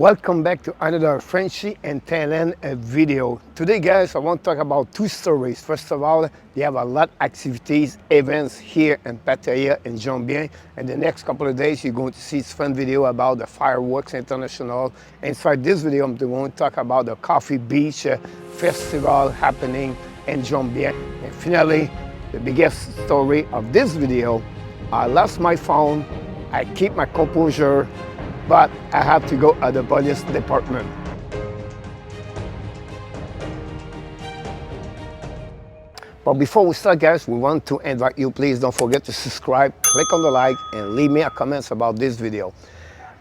Welcome back to another Frenchy and Thailand video. Today guys, I want to talk about two stories. First of all, they have a lot of activities, events here in Pattaya and Jomtien. And the next couple of days, you're going to see this fun video about the Fireworks International. Inside this video, I'm going to talk about the Coffee Beach Festival happening in Jomtien. And finally, the biggest story of this video, I lost my phone, I keep my composure, but I have to go at the police department. But before we start guys, we want to invite you, please don't forget to subscribe, click on the like, and leave me a comment about this video.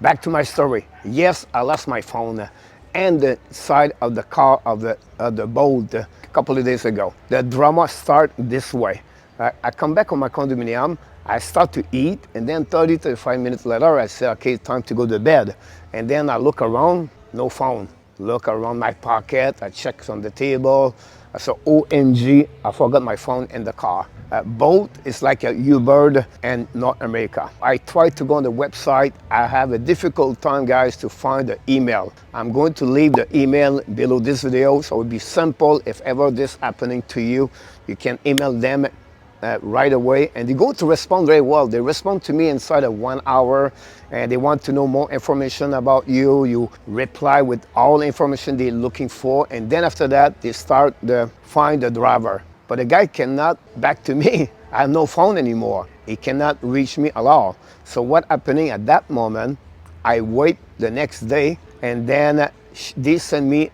Back to my story. Yes, I lost my phone and the side of the car of the boat a couple of days ago. The drama started this way. I come back on my condominium, I start to eat, and then 35 minutes later, I say, okay, time to go to bed. And then I look around, no phone. Look around my pocket, I check on the table. I said, OMG, I forgot my phone in the car. Boat is like a U-bird in North America. I tried to go on the website. I have a difficult time, guys, to find the email. I'm going to leave the email below this video, so it would be simple. If ever this happening to you, you can email them right away, and they're going to respond very well. They respond to me inside of 1 hour, and they want to know more information about you. You reply with all the information they're looking for, and then after that, they start to find the driver. But the guy cannot back to me. I have no phone anymore. He cannot reach me at all. So what happening at that moment, I wait the next day, and then they send me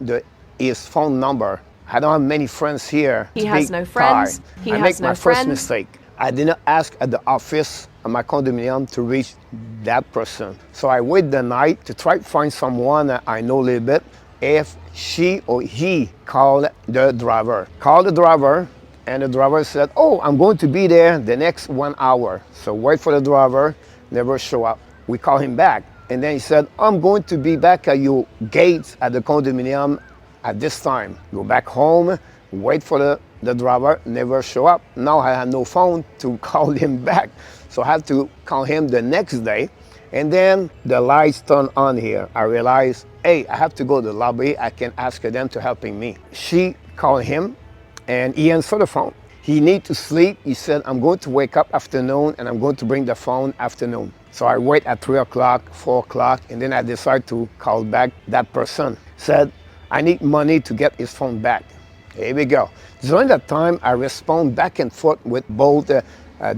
his phone number. I don't have many friends here. He has no friends. I make my first mistake. I did not ask at the office of my condominium to reach that person. So I wait the night to try to find someone that I know a little bit. If she or he called the driver. Called the driver, and the driver said, oh, I'm going to be there the next 1 hour. So wait for the driver, never show up. We call him back. And then he said, I'm going to be back at your gates at the condominium at this time. Go back home, wait for the driver, never show up. Now I have no phone to call him back. So I have to call him the next day. And then the lights turn on here. I realize, hey, I have to go to the lobby. I can ask them to helping me. She called him and he answered the phone. He need to sleep. He said, I'm going to wake up afternoon and I'm going to bring the phone afternoon. So I wait at 3 o'clock, 4 o'clock, and then I decide to call back that person. Said, I need money to get his phone back. Here we go. During that time, I respond back and forth with both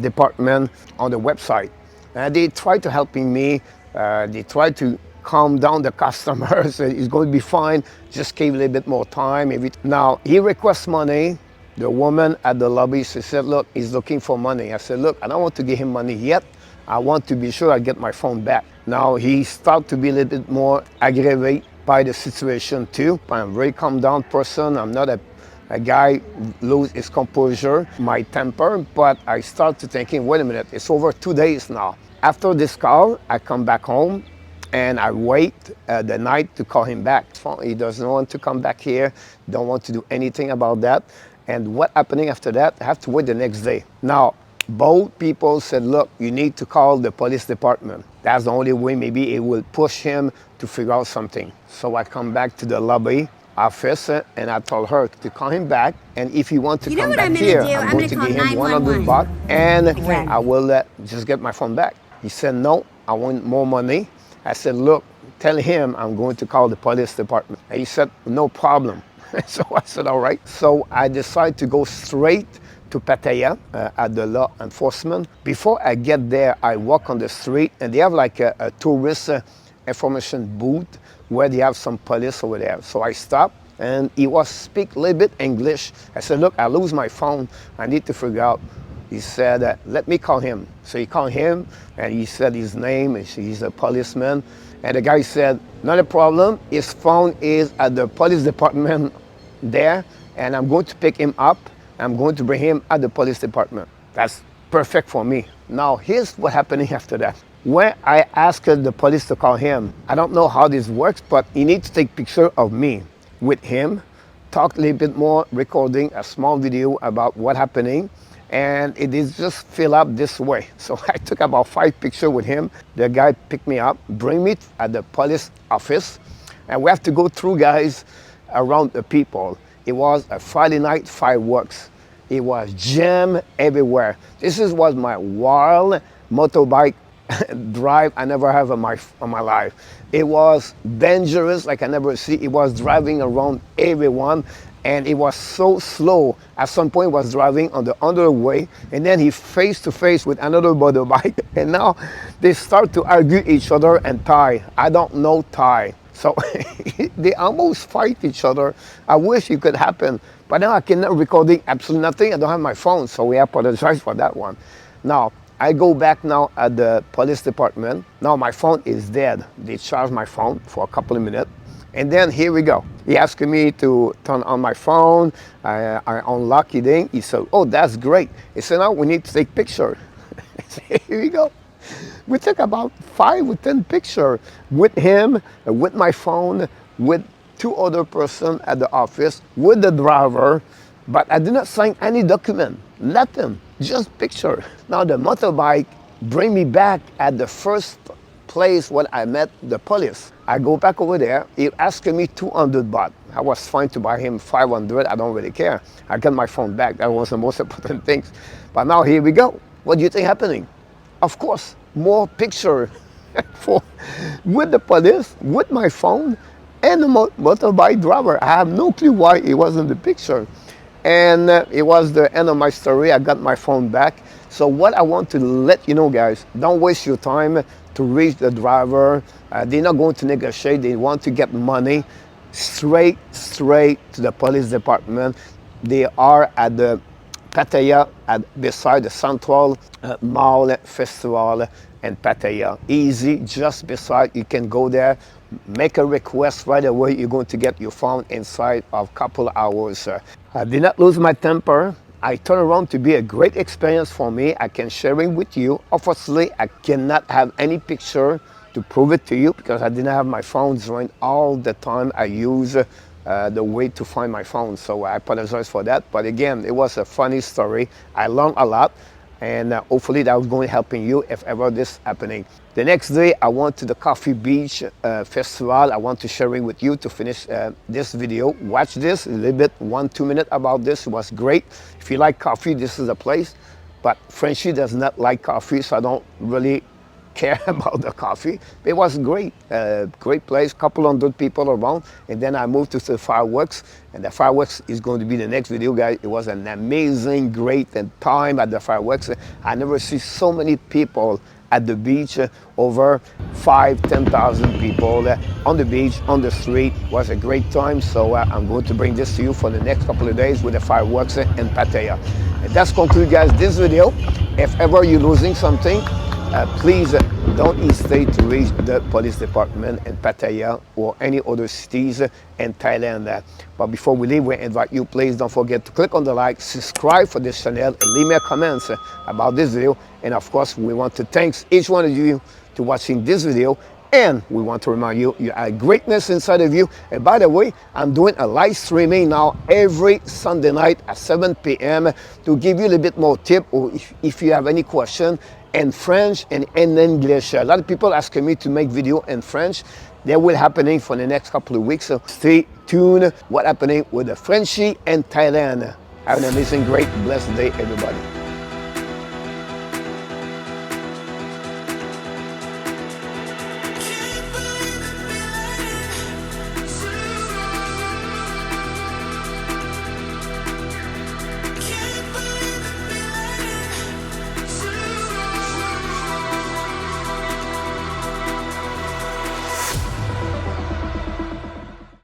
departments on the website. They try to helping me. They try to calm down the customers. It's going to be fine. Just give a little bit more time. Now, he requests money. The woman at the lobby, she said, look, he's looking for money. I said, look, I don't want to give him money yet. I want to be sure I get my phone back. Now, he started to be a little bit more aggravated by the situation too. I'm a very calm down person. I'm not a guy lose his composure, my temper, but I start to thinking, wait a minute, it's over 2 days now. After this call, I come back home and I wait the night to call him back. He doesn't want to come back here, don't want to do anything about that. And what happening after that, I have to wait the next day. Now, both people said, look, you need to call the police department. That's the only way maybe it will push him to figure out something. So I come back to the lobby office and I told her to call him back. And if he wants to come back here, I'm going to give him 100 baht and I will just get my phone back. He said, no, I want more money. I said, look, tell him I'm going to call the police department. And he said, no problem. So I said, all right. So I decided to go straight to Pattaya at the law enforcement. Before I get there, I walk on the street and they have like a tourist information booth where they have some police over there. So I stopped and he was speak a little bit English. I said, look, I lose my phone. I need to figure out. He said, let me call him. So he called him and he said his name, and he's a policeman. And the guy said, not a problem. His phone is at the police department there and I'm going to pick him up. I'm going to bring him at the police department. That's perfect for me. Now, here's what happening after that. When I asked the police to call him, I don't know how this works, but he needs to take picture of me with him, talk a little bit more, recording a small video about what happening, and it is just fill up this way. So I took about 5 pictures with him. The guy picked me up, bring me at the police office, And we have to go through, guys, around the people. It was a Friday night fireworks. It was jam everywhere. Was my wild motorbike drive I never have on my life. It was dangerous like I never see. It was driving around everyone, and it was so slow. At some point, was driving on the other way, and then he face to face with another motorbike, and now they start to argue each other and Thai. I don't know Thai, so they almost fight each other. I wish it could happen, but now I cannot recording absolutely nothing. I don't have my phone, so we apologize for that one. Now, I go back now at the police department. Now my phone is dead. They charged my phone for a couple of minutes. And then here we go. He asked me to turn on my phone. I unlock it in. He said, oh, that's great. He said, now we need to take picture. Here we go. We took about 5 or 10 pictures with him, with my phone, with 2 other persons at the office, with the driver. But I did not sign any document, nothing, just picture. Now the motorbike bring me back at the first place when I met the police. I go back over there, he asked me 200 baht. I was fine to buy him 500, I don't really care. I got my phone back, that was the most important thing. But now here we go. What do you think happening? Of course, more picture with the police, with my phone, and the motorbike driver. I have no clue why he was in the picture. And it was the end of my story. I got my phone back. So what I want to let you know, guys, don't waste your time to reach the driver. They're not going to negotiate. They want to get money. Straight to the police department. They are at the Pattaya, beside the Central Mall Festival and Pattaya. Easy, just beside. You can go there, make a request right away. You're going to get your phone inside of a couple of hours. I did not lose my temper. I turned around to be a great experience for me. I can share it with you. Obviously, I cannot have any picture to prove it to you because I didn't have my phone during all the time I use the way to find my phone. So I apologize for that. But again, it was a funny story. I learned a lot. And hopefully that was going to helping you if ever this happening. The next day, I went to the Coffee Beach Festival. I want to share it with you to finish this video. Watch this, a little bit, 1-2 minutes about this. It was great. If you like coffee, this is the place. But Frenchy does not like coffee, so I don't really care about the coffee. It was great, great place, couple hundred people around. And then I moved to the fireworks, and the fireworks is going to be the next video, guys. It was an amazing, great time at the fireworks. I never see so many people at the beach, over 5,000-10,000 people on the beach, on the street. It was a great time. So I'm going to bring this to you for the next couple of days with the fireworks in Pattaya. And that's conclude, guys, this video. If ever you're losing something, please don't hesitate to reach the police department in Pattaya or any other cities in Thailand. But before we leave, we invite you, please don't forget to click on the like, subscribe for this channel, and leave me a comment about this video. And of course, we want to thank each one of you to watching this video. And we want to remind you, you have greatness inside of you. And by the way, I'm doing a live streaming now every Sunday night at 7 p.m. to give you a little bit more tip, or if you have any question in French and in English. A lot of people asking me to make video in French. That will happening for the next couple of weeks. So stay tuned. What happening with the Frenchy and Thailand. Have an amazing, great, blessed day, everybody.